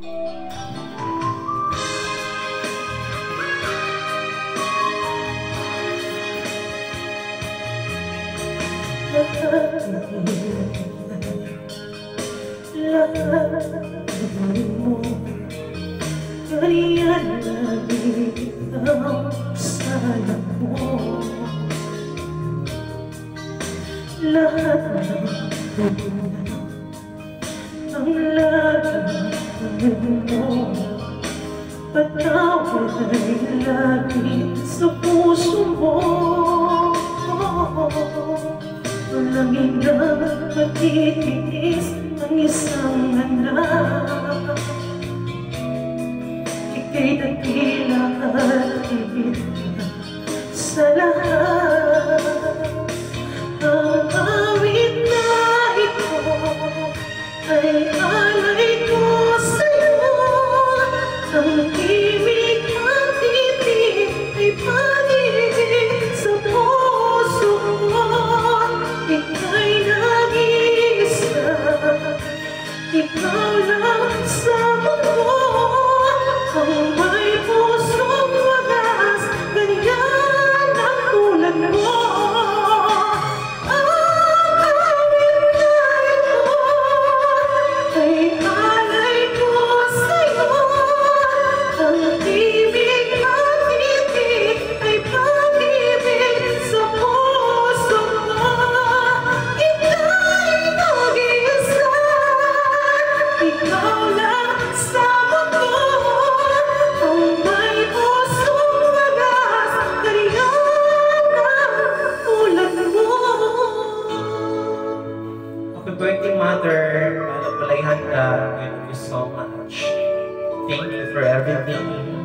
Lahat mo ganyan lagi ang sana mo. Lahat ng ang lagay mo, patawad ay lagi sa puso mo. Walang inang matitiis ang isang anak. Ika'y dakila at higit sa lahat. Ang awit na ito ay alay ko sa'yo. Ang ibig at titig ay pag-ibig sa puso ko. Ika'y nag-iisa, ikaw lang sa mundo. Ang may pusong wagas, ganyan ang tulad mo. Ang awit na ito ay alay ko sa'yo. Ang ibig at titig ay pag-ibig sa puso ko. Ika'y nag-iisa, ikaw lang sa mundo. Ang may pusong wagas, ganyan ang tulad mo. Happy birthday, Mother. Palapalayhan ka. I love you so much. Thank you for everything.